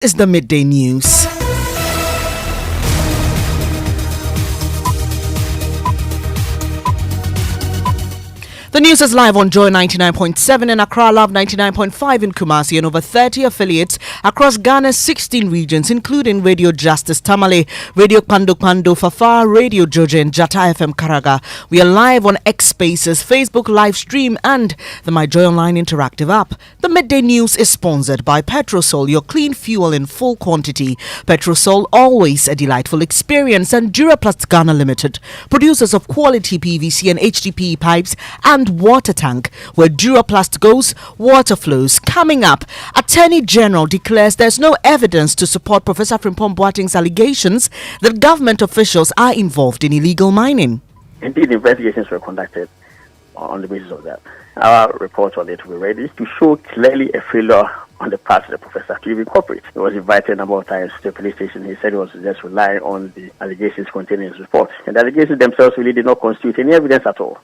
Is the midday news. The news is live on Joy 99.7 in Accra, Love 99.5 in Kumasi, and over 30 affiliates across Ghana's 16 regions, including Radio Justice Tamale, Radio Pando Pando Fafa, Radio Joja, and Jata FM Karaga. We are live on X Spaces, Facebook live stream, and the My Joy Online interactive app. The midday news is sponsored by Petrosol, your clean fuel in full quantity. Petrosol, always a delightful experience, and Duraplast Ghana Limited, producers of quality PVC and HDPE pipes and water tank. Where Duraplast goes, water flows. Coming up, Attorney General declares there's no evidence to support Professor Frimpong Boateng's allegations that government officials are involved in illegal mining. Indeed, investigations were conducted on the basis of that. Our report on it will be ready to show clearly a failure on the part of the professor to even cooperate. He was invited a number of times to the police station. He said he was just relying on the allegations contained in his report. And the allegations themselves really did not constitute any evidence at all.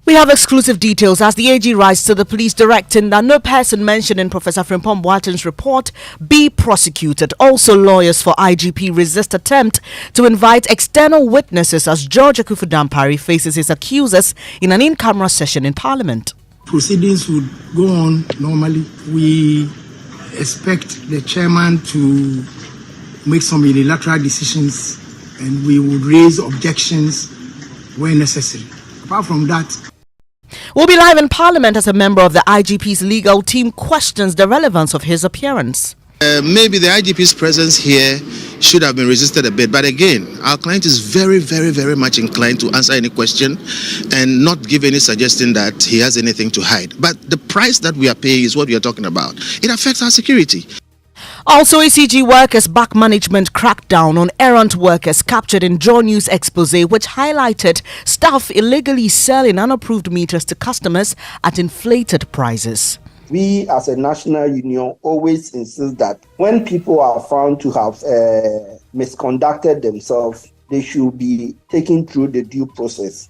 We have exclusive details as the AG writes to the police directing that no person mentioned in Professor Frimpong Boateng's report be prosecuted. Also, lawyers for IGP resist attempt to invite external witnesses as George Akuffo Dampare faces his accusers in an in-camera session in Parliament. Proceedings would go on normally. We expect the chairman to make some unilateral decisions and we would raise objections where necessary. Apart from that, we'll be live in Parliament as a member of the IGP's legal team questions the relevance of his appearance. Maybe the IGP's presence here should have been resisted a bit. But again, our client is very, very, very much inclined to answer any question and not give any suggestion that he has anything to hide. But the price that we are paying is what we are talking about. It affects our security. Also, ECG workers back management crackdown on errant workers captured in Joy News expose, which highlighted staff illegally selling unapproved meters to customers at inflated prices. We as a national union always insist that when people are found to have misconducted themselves, they should be taken through the due process.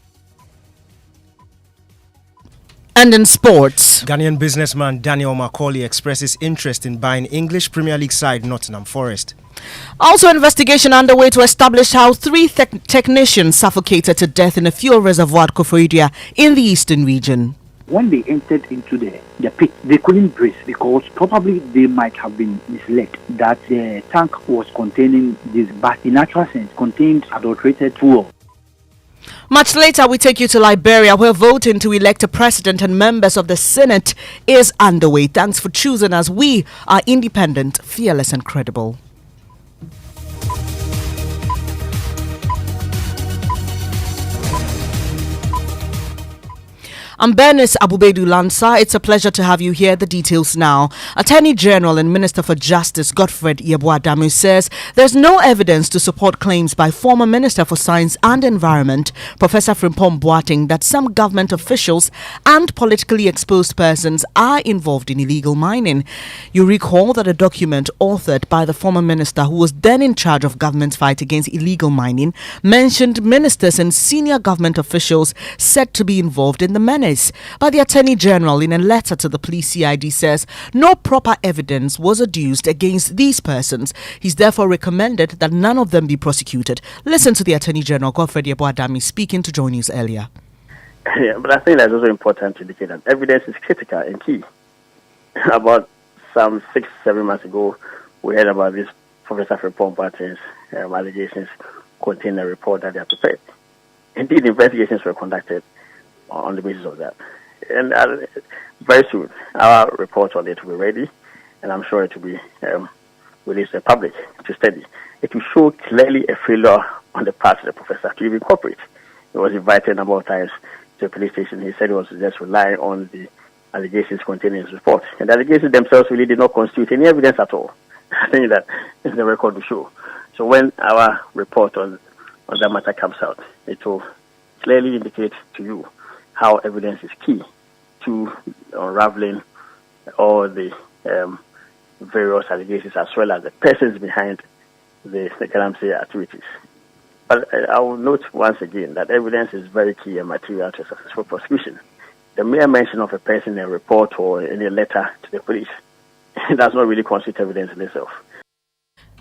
And in sports, Ghanaian businessman Daniel Macaulay expresses interest in buying English Premier League side Nottingham Forest. Also, investigation underway to establish how three technicians suffocated to death in a fuel reservoir at Koforidua in the eastern region. When they entered into the pit, they couldn't breathe because probably they might have been misled that the tank was containing this, but in actual sense contained adulterated fuel. Much later, we take you to Liberia, where voting to elect a president and members of the Senate is underway. Thanks for choosing us. We are independent, fearless, and credible. I'm Bernice Abu-Baidoo Lansah. It's a pleasure to have you here. The details now. Attorney General and Minister for Justice Godfred Yeboah-Damu says there's no evidence to support claims by former Minister for Science and Environment, Professor Frimpong Boateng, that some government officials and politically exposed persons are involved in illegal mining. You recall that a document authored by the former minister, who was then in charge of government's fight against illegal mining, mentioned ministers and senior government officials said to be involved in the menace. But the Attorney General, in a letter to the police CID, says no proper evidence was adduced against these persons. He's therefore recommended that none of them be prosecuted. Listen to the Attorney General, Godfred Yeboah-Damu, speaking to Joy News earlier. Yeah, but I think that's also important to indicate that evidence is critical and key. About some 6-7 months ago, we heard about this Professor Frimpong Boateng's allegations contained a report that they had prepared. Indeed, investigations were conducted on the basis of that. And very soon, our report on it will be ready, and I'm sure it will be released to the public to study. It will show clearly a failure on the part of the professor to even cooperate. He was invited a number of times to the police station. He said he was just relying on the allegations contained in his report. And the allegations themselves really did not constitute any evidence at all. I think that is the record to show. So when our report on that matter comes out, it will clearly indicate to you how evidence is key to unraveling all the various allegations as well as the persons behind the Galamsey activities. But I will note once again that evidence is very key and material to successful prosecution. The mere mention of a person in a report or in a letter to the police does not really constitute evidence in itself.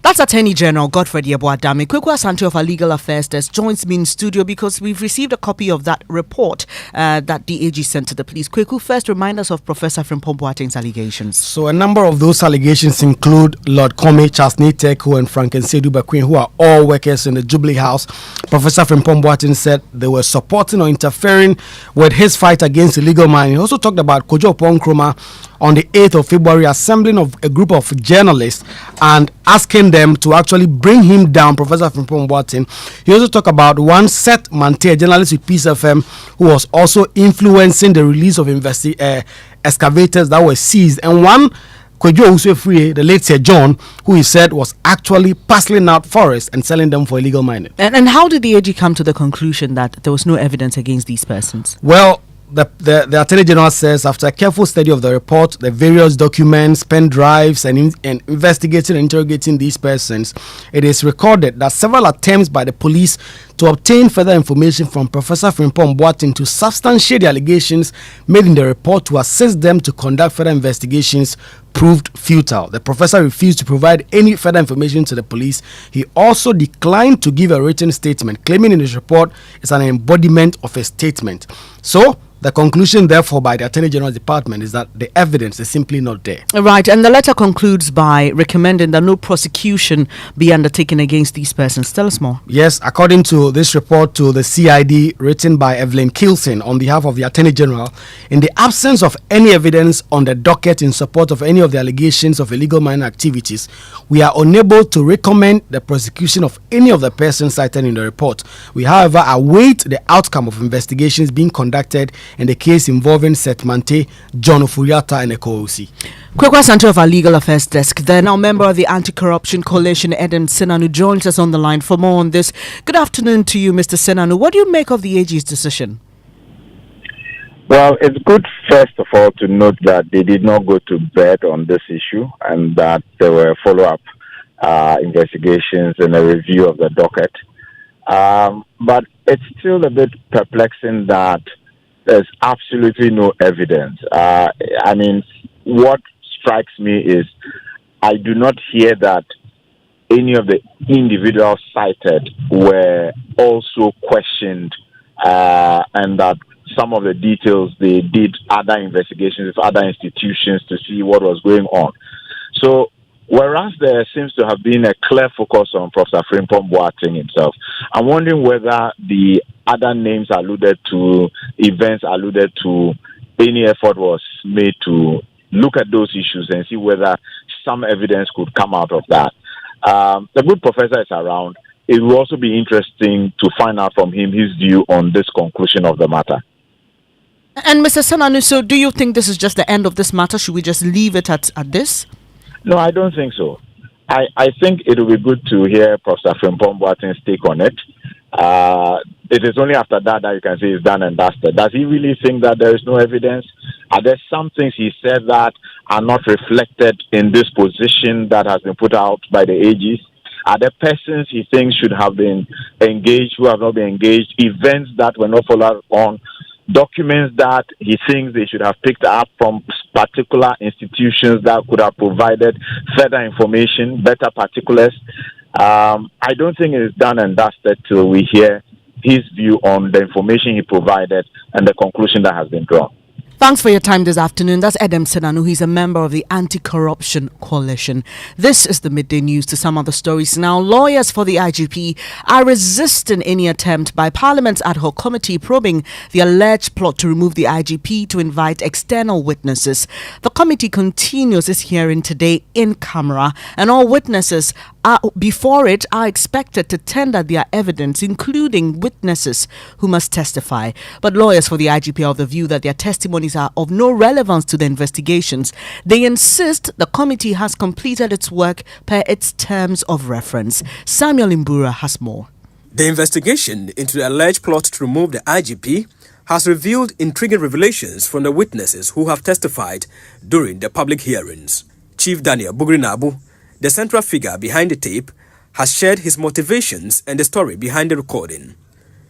That's Attorney General Godfred Yeboah-Dame. Kweku Asante of our Legal Affairs Desk joins me in studio because we've received a copy of that report that the AG sent to the police. Kweku, first remind us of Professor Frimpong Boateng's allegations. So a number of those allegations include Lord Kwame, Charles Teku, and Frank Nsedu Bakwin, who are all workers in the Jubilee House. Professor Frimpong Boateng said they were supporting or interfering with his fight against illegal mining. He also talked about Kojo Nkrumah on the 8th of February, assembling of a group of journalists and asking them to actually bring him down, Professor Frimpong Boateng. He also talked about one Seth Mante, a journalist with Peace FM, who was also influencing the release of excavators that were seized, and one Kojo Usefree, the late Sir John, who he said was actually parceling out forests and selling them for illegal mining. And how did the AG come to the conclusion that there was no evidence against these persons? Well, the Attorney General says after a careful study of the report, the various documents, pen drives, and investigating and interrogating these persons, it is recorded that several attempts by the police to obtain further information from Professor Frimpong Boateng to substantiate the allegations made in the report to assist them to conduct further investigations proved futile. The professor refused to provide any further information to the police. He also declined to give a written statement, claiming in his report is an embodiment of a statement. So, the conclusion, therefore, by the Attorney General's Department is that the evidence is simply not there. Right, and the letter concludes by recommending that no prosecution be undertaken against these persons. Tell us more. Yes, according to this report to the CID written by Evelyn Kilson on behalf of the Attorney General, in the absence of any evidence on the docket in support of any of the allegations of illegal mining activities, we are unable to recommend the prosecution of any of the persons cited in the report. We, however, await the outcome of investigations being conducted in the case involving Seth Mante, John Ofuriata, and Ekoosi. Kweku Asante of our Legal Affairs Desk. They're now member of the Anti-Corruption Coalition, Adam Senanu, joins us on the line for more on this. Good afternoon to you, Mr. Senanu. What do you make of the AG's decision? Well, it's good, first of all, to note that they did not go to bed on this issue and that there were follow-up investigations and a review of the docket. But it's still a bit perplexing that there's absolutely no evidence. I mean, what strikes me is I do not hear that any of the individuals cited were also questioned and that some of the details they did other investigations with other institutions to see what was going on. So, whereas there seems to have been a clear focus on Professor Frimpong Boateng himself, I'm wondering whether the other names alluded to, events alluded to, any effort was made to look at those issues and see whether some evidence could come out of that. The good professor is around. It will also be interesting to find out from him his view on this conclusion of the matter. And Mr. Senanu, so do you think this is just the end of this matter? Should we just leave it at this? No, I don't think so. I think it will be good to hear Professor Frimpong Boateng's take on it. It is only after that you can say it's done and dusted. Does he really think that there is no evidence? Are there some things he said that are not reflected in this position that has been put out by the AGs? Are there persons he thinks should have been engaged who have not been engaged? Events that were not followed on? Documents that he thinks they should have picked up from particular institutions that could have provided further information, better particulars? I don't think it is done and dusted till we hear his view on the information he provided and the conclusion that has been drawn. Thanks for your time this afternoon. That's Adam Senanu. He's a member of the Anti-Corruption Coalition. This is the Midday News. To some other stories now, lawyers for the IGP are resisting any attempt by Parliament's ad hoc committee probing the alleged plot to remove the IGP to invite external witnesses. The committee continues its hearing today in camera, and all witnesses before it are expected to tender their evidence, including witnesses who must testify. But lawyers for the IGP are of the view that their testimonies are of no relevance to the investigations. They insist the committee has completed its work per its terms of reference. Samuel Imbura has more. The investigation into the alleged plot to remove the IGP has revealed intriguing revelations from the witnesses who have testified during the public hearings. Chief Daniel Bugrinabu, the central figure behind the tape, has shared his motivations and the story behind the recording.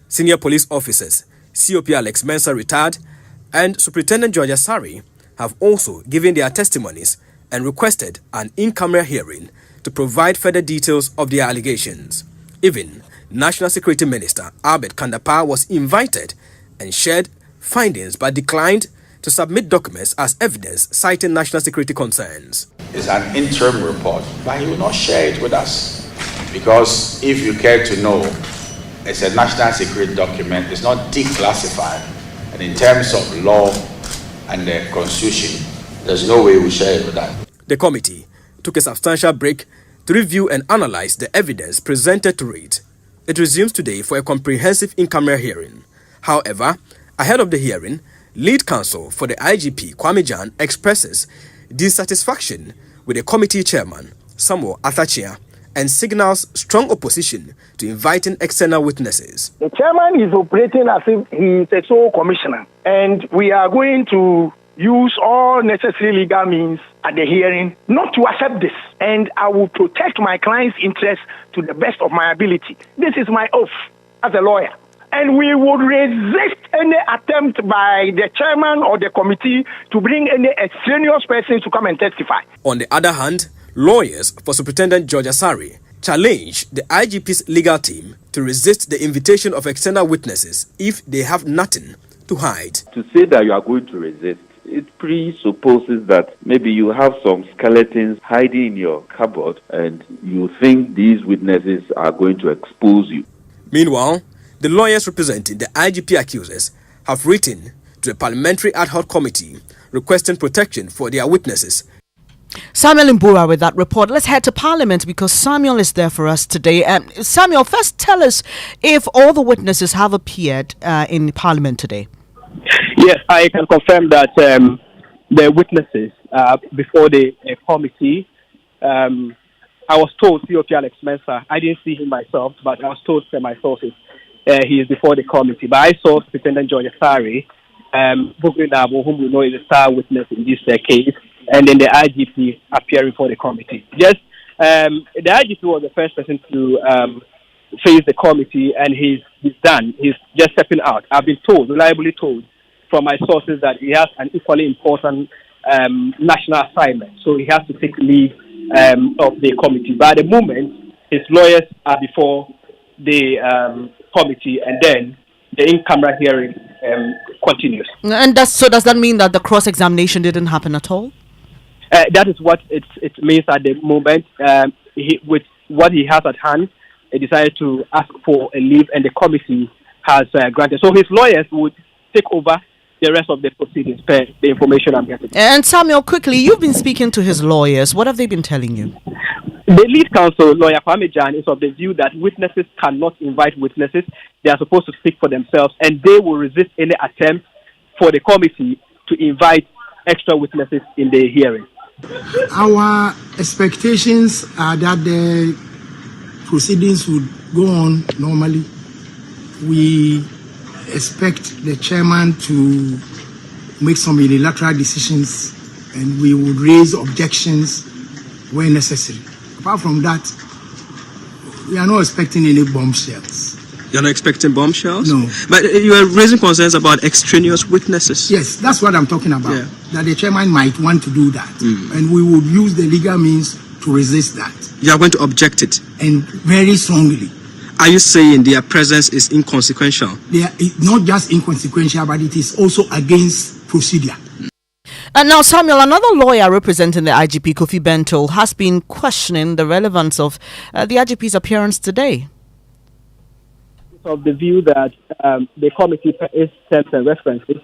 Senior police officers, COP Alex Mensah retired, and Superintendent George Asari have also given their testimonies and requested an in-camera hearing to provide further details of their allegations. Even National Security Minister Albert Kandapa was invited and shared findings but declined to submit documents as evidence citing national security concerns. It's an interim report, but he will not share it with us because if you care to know, it's a national security document, it's not declassified, and in terms of law and the constitution, there's no way we share it with that. The committee took a substantial break to review and analyze the evidence presented to it. It resumes today for a comprehensive in-camera hearing. However, ahead of the hearing, lead counsel for the IGP, Kwame Jan, expresses dissatisfaction with the committee chairman, Samuel Atachia, and signals strong opposition to inviting external witnesses. The chairman is operating as if he is a sole commissioner, and we are going to use all necessary legal means at the hearing not to accept this. And I will protect my client's interests to the best of my ability. This is my oath as a lawyer. And we would resist any attempt by the chairman or the committee to bring any extraneous person to come and testify. On the other hand, lawyers for Superintendent George Asari challenged the IGP's legal team to resist the invitation of external witnesses if they have nothing to hide. To say that you are going to resist, it presupposes that maybe you have some skeletons hiding in your cupboard and you think these witnesses are going to expose you. Meanwhile, the lawyers representing the IGP accusers have written to the Parliamentary Ad Hoc Committee requesting protection for their witnesses. Samuel Mbura with that report. Let's head to Parliament because Samuel is there for us today. Samuel, first tell us if all the witnesses have appeared in Parliament today. Yes, I can confirm that the witnesses before the committee, I was told COP Alex Mensah, I didn't see him myself, but I was told from my sources he is before the committee. But I saw Superintendent George Asari, Bernice, whom we know is a star witness in this case, and then the IGP appearing for the committee. Just the IGP was the first person to face the committee, and he's done. He's just stepping out. I've been told, reliably told, from my sources that he has an equally important national assignment, so he has to take leave of the committee. But at the moment, his lawyers are before the committee, and then the in-camera hearing continues. And does that mean that the cross-examination didn't happen at all? That is what it means at the moment. With what he has at hand, he decided to ask for a leave, and the committee has granted. So his lawyers would take over the rest of the proceedings, per the information I'm getting. And Samuel, quickly, you've been speaking to his lawyers. What have they been telling you? The lead counsel, lawyer Kwame Jan, is of the view that witnesses cannot invite witnesses. They are supposed to speak for themselves, and they will resist any attempt for the committee to invite extra witnesses in the hearing. Our expectations are that the proceedings would go on normally. We expect the chairman to make some unilateral decisions, and we would raise objections where necessary. Apart from that, we are not expecting any bombshells. You're not expecting bombshells? No. But you are raising concerns about extraneous witnesses. Yes, that's what I'm talking about. Yeah. That the chairman might want to do that. And we would use the legal means to resist that. You are going to object it? And very strongly. Are you saying their presence is inconsequential? They are not just inconsequential, but it is also against procedure. And now, Samuel, another lawyer representing the IGP, Kofi Bento, has been questioning the relevance of the IGP's appearance today. Of the view that the committee, its terms and references,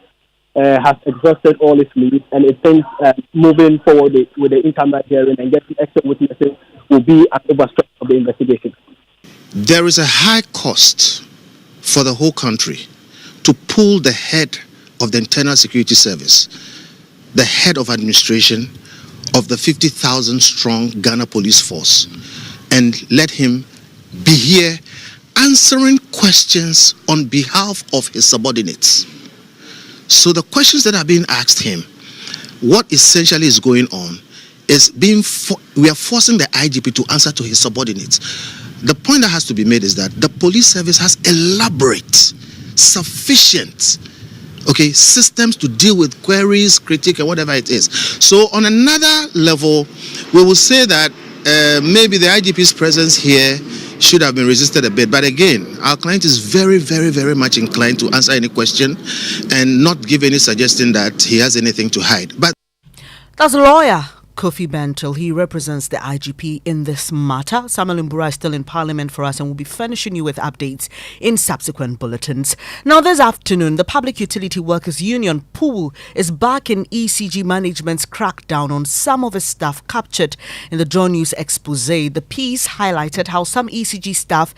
has exhausted all its needs, and it thinks moving forward with the in-camera hearing and getting extra witnesses will be an overstretch of the investigation. There is a high cost for the whole country to pull the head of the Internal Security Service, the head of administration of the 50,000 strong Ghana police force, and let him be here answering questions on behalf of his subordinates. So the questions that are being asked him, what essentially is going on is we are forcing the IGP to answer to his subordinates. The point that has to be made is that the police service has elaborate, sufficient Okay, systems to deal with queries, critique, and whatever it is. So on another level, we will say that maybe the IGP's presence here should have been resisted a bit. But again, our client is very, very, very much inclined to answer any question and not give any suggestion that he has anything to hide. But that's a lawyer, Kofi Bentil. He represents the IGP in this matter. Samuel Mbura is still in Parliament for us and will be furnishing you with updates in subsequent bulletins. Now, this afternoon, the Public Utility Workers Union, PUL, is back in ECG management's crackdown on some of its staff captured in the John News expose. The piece highlighted how some ECG staff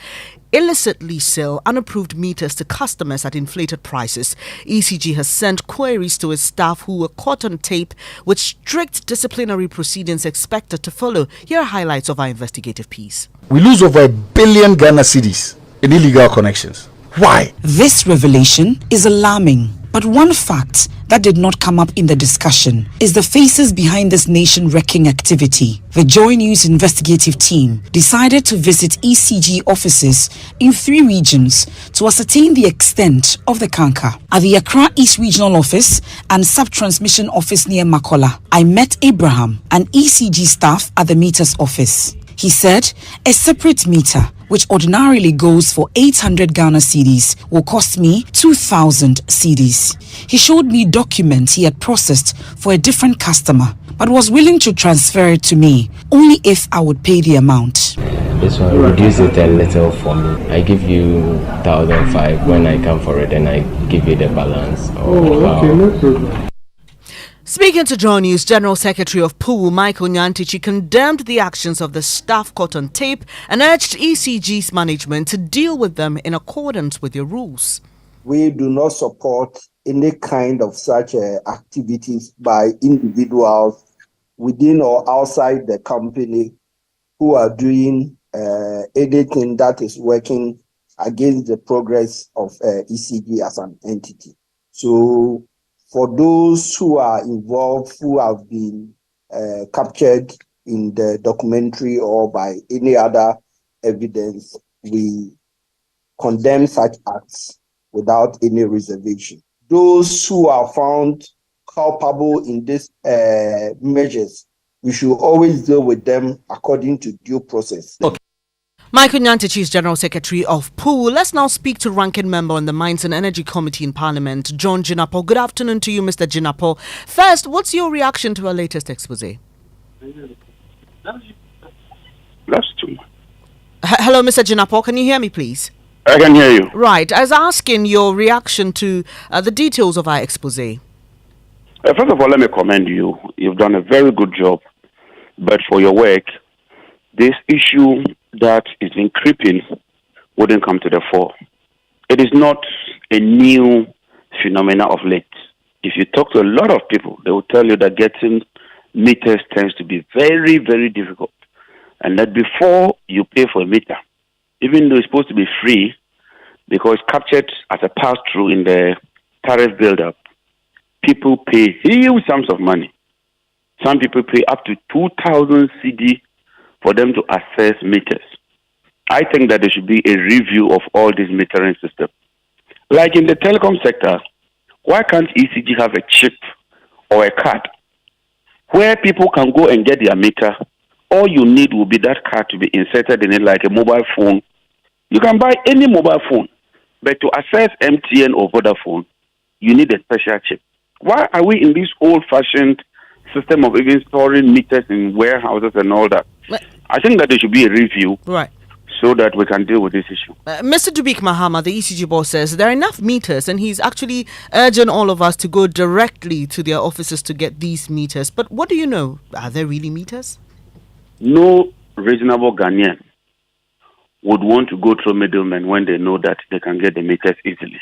illicitly sell unapproved meters to customers at inflated prices. ECG has sent queries to its staff who were caught on tape with strict disciplinary proceedings expected to follow. Here are highlights of our investigative piece. We lose over 1 billion Ghana cedis in illegal connections. Why? This revelation is alarming. But one fact that did not come up in the discussion is the faces behind this nation-wrecking activity. The Joy News investigative team decided to visit ECG offices in 3 regions to ascertain the extent of the canker. At the Accra East Regional Office and Sub-Transmission Office near Makola, I met Abraham, an ECG staff at the meters office. He said a separate meter, which ordinarily goes for 800 Ghana cedis, will cost me 2,000 cedis. He showed me documents he had processed for a different customer, but was willing to transfer it to me only if I would pay the amount. This one, reduce it a little for me. I give you 1,500 when I come for it, and I give you the balance. No problem. Speaking to John News, General Secretary of PUL, Michael Nyantichi, condemned the actions of the staff caught on tape and urged ECG's management to deal with them in accordance with your rules. We do not support any kind of such activities by individuals within or outside the company who are doing anything that is working against the progress of ECG as an entity. So, for those who are involved, who have been captured in the documentary or by any other evidence, we condemn such acts without any reservation. Those who are found culpable in these measures, we should always deal with them according to due process. Okay. Michael Nyantichi is General Secretary of PUL. Let's now speak to Ranking Member on the Mines and Energy Committee in Parliament, John Jinapo. Good afternoon to you, Mr. Jinapo. First, what's your reaction to our latest expose? That's too much. Hello, Mr. Jinapo. Can you hear me, please? I can hear you. Right. I was asking your reaction to the details of our expose. First of all, let me commend you. You've done a very good job. But for your work, this issue that is in creeping wouldn't come to the fore. It is not a new phenomena of late. If you talk to a lot of people, they will tell you that getting meters tends to be very, very difficult. And that before you pay for a meter, even though it's supposed to be free, because captured as a pass-through in the tariff build-up, people pay huge sums of money. Some people pay up to 2,000 CD for them to access meters. I think that there should be a review of all this metering system. Like in the telecom sector, why can't ECG have a chip or a card where people can go and get their meter? All you need will be that card to be inserted in it like a mobile phone. You can buy any mobile phone, but to access MTN or Vodafone, you need a special chip. Why are we in this old-fashioned system of even storing meters in warehouses and all that? I think that there should be a review, right, so that we can deal with this issue. Mr. Dubik Mahama, the ECG boss, says there are enough meters, and he's actually urging all of us to go directly to their offices to get these meters. But what do you know? Are there really meters? No reasonable Ghanaian would want to go through middlemen when they know that they can get the meters easily.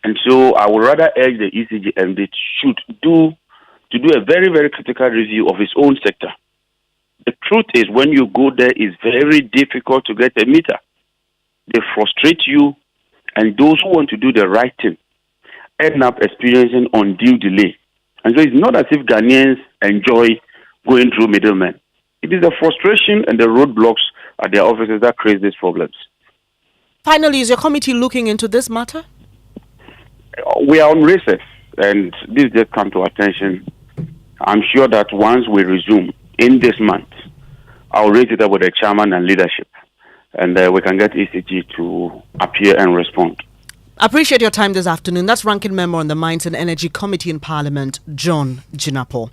And so I would rather urge the ECG MD to do a very, very critical review of its own sector. The truth is, when you go there, it's very difficult to get a meter. They frustrate you, and those who want to do the right thing end up experiencing undue delay. And so it's not as if Ghanaians enjoy going through middlemen. It is the frustration and the roadblocks at their offices that create these problems. Finally, is your committee looking into this matter? We are on recess, and this just come to attention. I'm sure that once we resume in this month, I'll raise it up with the chairman and leadership, and we can get ECG to appear and respond. Appreciate your time this afternoon. That's Ranking Member on the Mines and Energy Committee in Parliament, John Jinapo.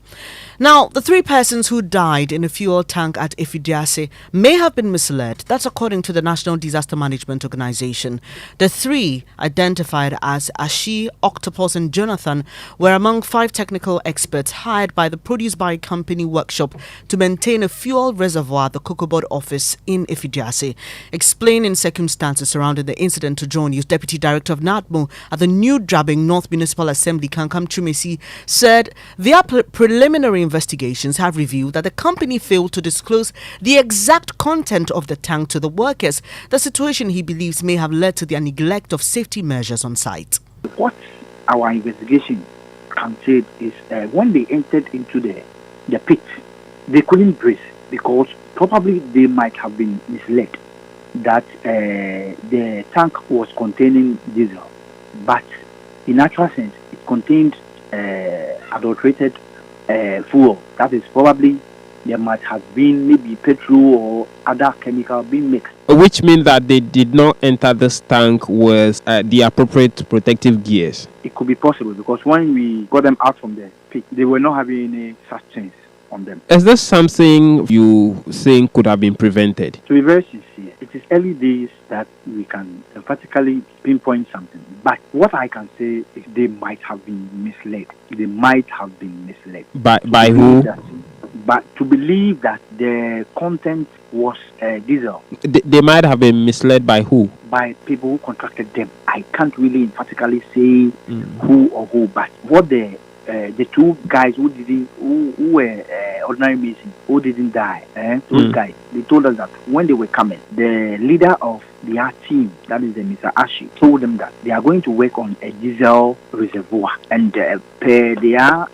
Now, the 3 persons who died in a fuel tank at Ifidiase may have been misled. That's according to the National Disaster Management Organization. The 3, identified as Ashi, Octopus and Jonathan, were among 5 technical experts hired by the Produce By Company workshop to maintain a fuel reservoir at the Cocoa Board office in Ifidiase. Explaining circumstances surrounding the incident to Joy News, Deputy Director of NADMO at the New Drabbing North Municipal Assembly, Kankam Chumesi, said their preliminary investigations have revealed that the company failed to disclose the exact content of the tank to the workers. The situation, he believes, may have led to their neglect of safety measures on site. What our investigation can say is when they entered into the pit, they couldn't breathe because probably they might have been misled that the tank was containing diesel, but in actual sense it contained adulterated fuel. That is probably there might have been maybe petrol or other chemical being mixed. Which means that they did not enter this tank with the appropriate protective gears. It could be possible because when we got them out from the pit, they were not having any such things on them. Is this something you think could have been prevented? To be very sincere, it is early days that we can emphatically pinpoint something. But what I can say is they might have been misled. They might have been misled. By who? But to believe that the content was diesel. They might have been misled by who? By people who contracted them. I can't really emphatically say who or who, but what the 2 guys who were ordinary masons who didn't die, those guys, they told us that when they were coming, the leader of their team, that is the Mr. Ashi, told them that they are going to work on a diesel reservoir, and per their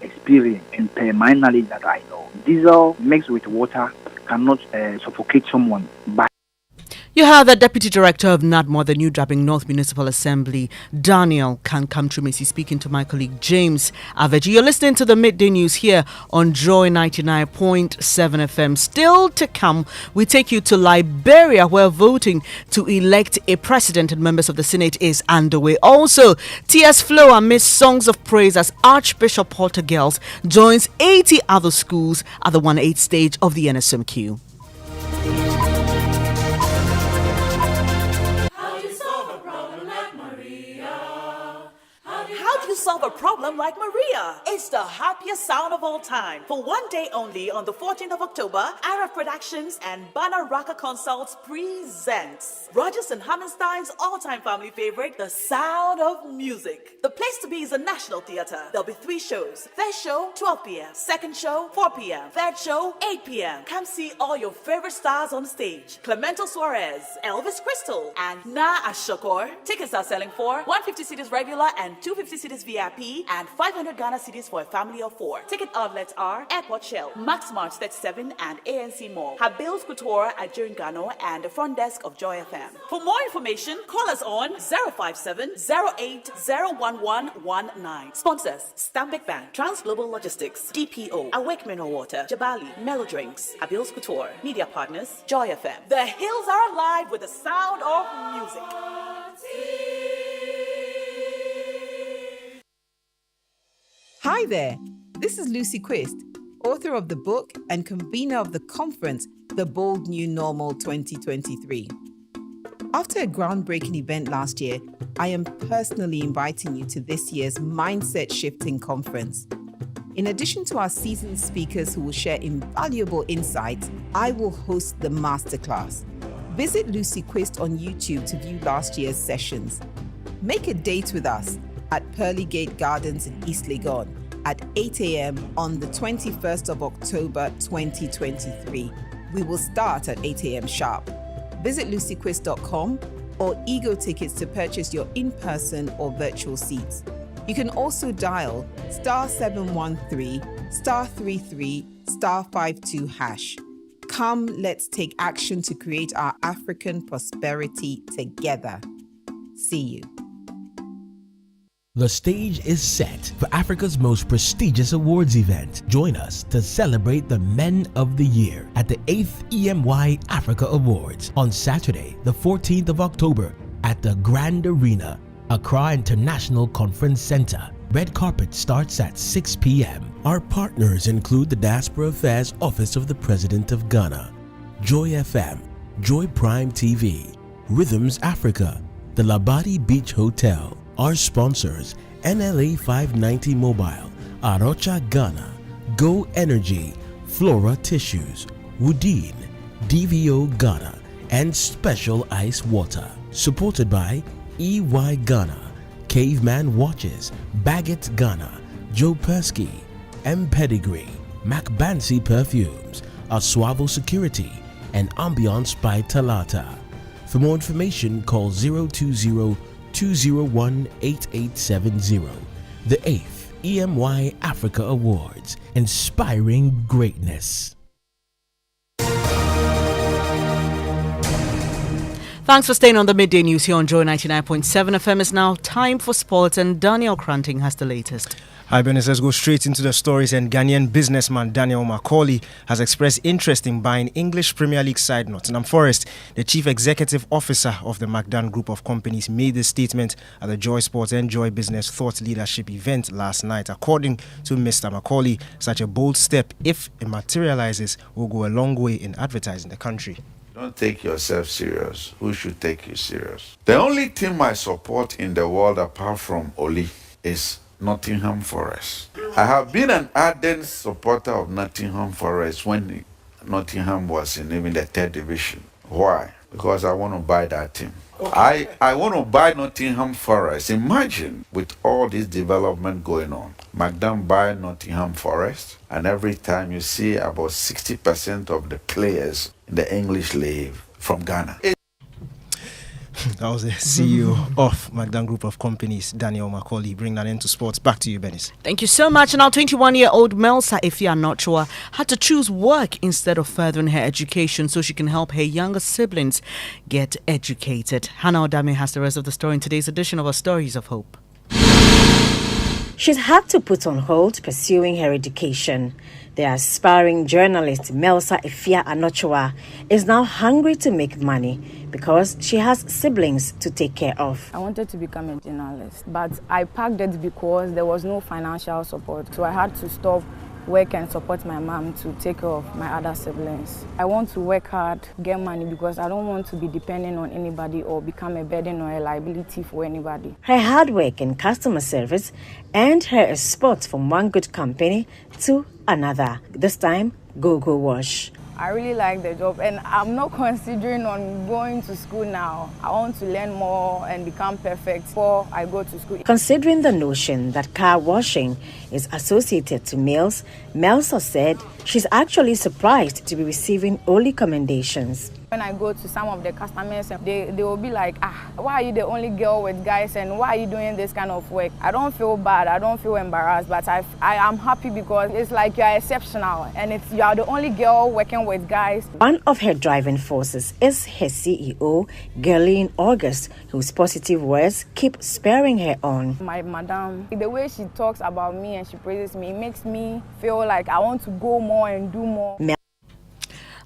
experience and per my knowledge that I know, diesel mixed with water cannot suffocate someone. But you have the Deputy Director of NADMO, the New Drabbing North Municipal Assembly, Daniel Kankamtrumesi, speaking to my colleague James Aveji. You're listening to the Midday News here on Joy 99.7 FM. Still to come, we take you to Liberia, where voting to elect a president and members of the Senate is underway. Also, tears flow amidst songs of praise as Archbishop Porter Girls joins 80 other schools at the 1/8 stage of the NSMQ. Solve a problem like Maria. It's the happiest sound of all time. For one day only on the 14th of October, Arab Productions and Bana Raka Consults presents Rogers and Hammerstein's all-time family favorite, The Sound of Music. The place to be is the National Theatre. There'll be 3 shows. First show, 12 p.m. Second show, 4 p.m. Third show, 8 p.m. Come see all your favorite stars on stage. Clemento Suarez, Elvis Crystal, and Na Ashokor. Tickets are selling for 150 cedis regular and 250 cedis VIP and 500 Ghana cedis for a family of 4. Ticket outlets are Airport Shell, Max Mart 37 and ANC Mall, Habil's Couture at Jirin Gano and the front desk of Joy FM. For more information, call us on 057 08 01119. Sponsors: Stanbic Bank, Trans Global Logistics, DPO, Awake Mineral Water, Jabali, Mellow Drinks, Habil's Couture, Media Partners, Joy FM. The hills are alive with the sound of music. Hi there, this is Lucy Quist, author of the book and convener of the conference, The Bold New Normal 2023. After a groundbreaking event last year, I am personally inviting you to this year's Mindset Shifting Conference. In addition to our seasoned speakers who will share invaluable insights, I will host the masterclass. Visit Lucy Quist on YouTube to view last year's sessions. Make a date with us at Pearly Gate Gardens in East Legon at 8 a.m. on the 21st of October 2023. We will start at 8 a.m. sharp. Visit lucyquist.com or Ego Tickets to purchase your in-person or virtual seats. You can also dial *713 *33 *52#. Come, let's take action to create our African prosperity together. See you. The stage is set for Africa's most prestigious awards event. Join us to celebrate the Men of the Year at the 8th EMY Africa Awards on Saturday, the 14th of October at the Grand Arena, Accra International Conference Center. Red carpet starts at 6 p.m. Our partners include the Diaspora Affairs Office of the President of Ghana, Joy FM, Joy Prime TV, Rhythms Africa, the Labadi Beach Hotel. Our sponsors, NLA 590 Mobile, Arocha Ghana, Go Energy, Flora Tissues, Woodine, DVO Ghana, and Special Ice Water. Supported by EY Ghana, Caveman Watches, Baggett Ghana, Joe Persky, M Pedigree, Macbansi Perfumes, Aswavo Security, and Ambiance by Talata. For more information, call 020-201-8870. The 8th EMY Africa Awards, inspiring greatness. Thanks for staying on the Midday News here on Joy 99.7 FM. It's now time for sports, and Daniel Cranting has the latest. Hi, Bernice. Let's go straight into the stories. And Ghanaian businessman Daniel Macaulay has expressed interest in buying English Premier League side Nottingham Forest. The chief executive officer of the McDan Group of Companies made this statement at the Joy Sports and Joy Business Thought Leadership event last night. According to Mr. Macaulay, such a bold step, if it materializes, will go a long way in advertising the country. Don't take yourself serious. Who should take you serious? The only team I support in the world apart from Oli is Nottingham Forest. I have been an ardent supporter of Nottingham Forest when Nottingham was in even the 3rd division. Why? Because I want to buy that team. I want to buy Nottingham Forest. Imagine with all this development going on. McDan buy Nottingham Forest, and every time you see about 60% of the players in the English League from Ghana. That was the CEO of McDan Group of Companies, Daniel Macaulay. Bring that into sports. Back to you, Bernice. Thank you so much. Now, 21-year-old Melsa Ifia Anochua had to choose work instead of furthering her education so she can help her younger siblings get educated. Hannah Odame has the rest of the story in today's edition of our Stories of Hope. She's had to put on hold pursuing her education. The aspiring journalist Melsa Ifia Anochua is now hungry to make money because she has siblings to take care of. I wanted to become a journalist, but I parked it because there was no financial support. So I had to stop work and support my mom to take care of my other siblings. I want to work hard, get money, because I don't want to be dependent on anybody or become a burden or a liability for anybody. Her hard work in customer service earned her a spot from one good company to another, this time Go-Go Wash. I really like the job, and I'm not considering on going to school now. I want to learn more and become perfect before I go to school. Considering the notion that car washing is associated to males, Melsa said she's actually surprised to be receiving only commendations. When I go to some of the customers, they will be like, why are you the only girl with guys and why are you doing this kind of work? I don't feel bad, I don't feel embarrassed, but I am happy because it's like you are exceptional and you are the only girl working with guys. One of her driving forces is her CEO, Gerline August, whose positive words keep spurring her on. My madam, the way she talks about me and she praises me, it makes me feel like I want to go more and do more.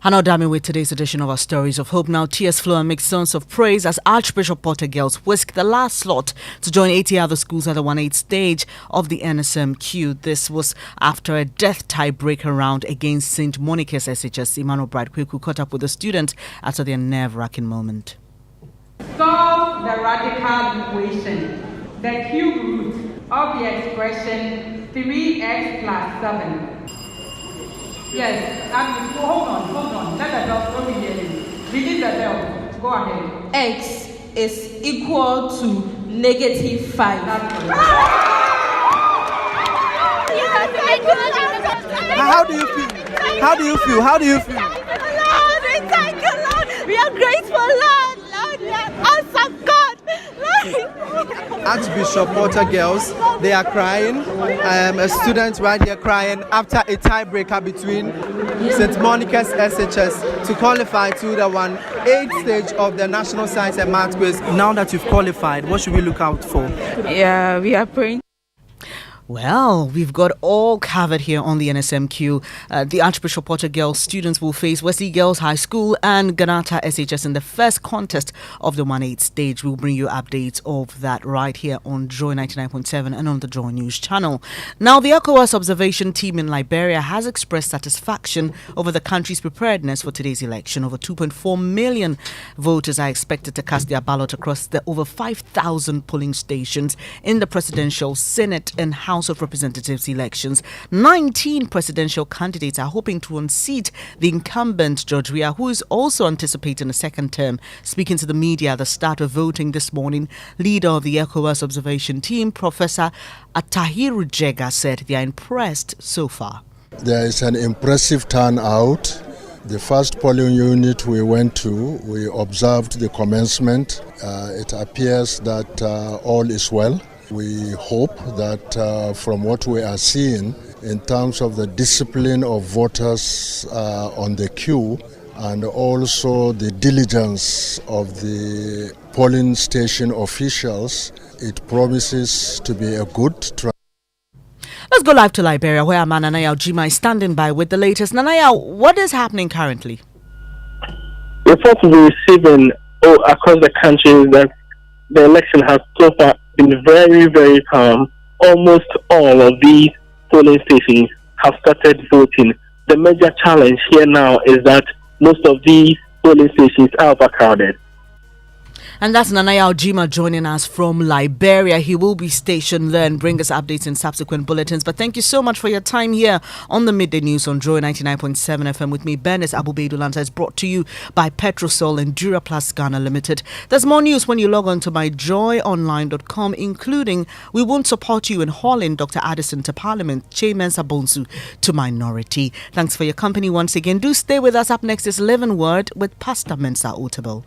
Hannah Odame with today's edition of our Stories of Hope. Now, tears flow amid songs of praise as Archbishop Potter girls whisk the last slot to join 80 other schools at the 1/8 stage of the NSMQ. This was after a death tiebreaker round against St. Monica's SHS. Emmanuel Bright-Kweku caught up with the student after their nerve-wracking moment. Solve the radical equation. The cube root of the expression 3x plus 7. Yes, hold on. Let the bell go here. Reading the bell. Go ahead. X is equal to -5. How do you feel? Lord, we thank you, Lord. We are grateful, Lord. Lord, we are awesome, God. Lord. Archbishop Porter girls, they are crying. A student right here crying after a tiebreaker between St. Monica's SHS to qualify to the 1/8 stage of the National Science and Math Quiz. Now that you've qualified, what should we look out for? Yeah, we are praying. Well, we've got all covered here on the NSMQ. The Archbishop Porter Girls students will face Wesley Girls High School and Ganata SHS in the first contest of the 1/8 stage. We'll bring you updates of that right here on Joy 99.7 and on the Joy News channel. Now, the ECOWAS observation team in Liberia has expressed satisfaction over the country's preparedness for today's election. Over 2.4 million voters are expected to cast their ballot across the over 5,000 polling stations in the presidential, Senate, and House of Representatives elections. 19 presidential candidates are hoping to unseat the incumbent George Weah, who is also anticipating a second term. Speaking to the media at the start of voting this morning, leader of the ECOWAS observation team, Professor Atahiru Jega, said they are impressed so far. There is an impressive turnout. The first polling unit we went to, we observed the commencement. It appears that all is well. We hope that from what we are seeing in terms of the discipline of voters on the queue and also the diligence of the polling station officials, it promises to be a good trial. Let's go live to Liberia, where Ama Nanaya Ojima is standing by with the latest. Nanaya, what is happening currently? Reports we're receiving across the country is that the election has so far been very, very calm. Almost all of these polling stations have started voting. The major challenge here now is that most of these polling stations are overcrowded. And that's Nanaya Ojima joining us from Liberia. He will be stationed there and bring us updates in subsequent bulletins. But thank you so much for your time here on the Midday News on Joy 99.7 FM with me. Bernice Abu-Baidoo Lansah is brought to you by Petrosol and Duraplus Ghana Limited. There's more news when you log on to myjoyonline.com, including we won't support you in hauling Dr. Addison to Parliament, Che Mensa Bonsu to minority. Thanks for your company once again. Do stay with us. Up next is Living Word with Pastor Mensa Otabil.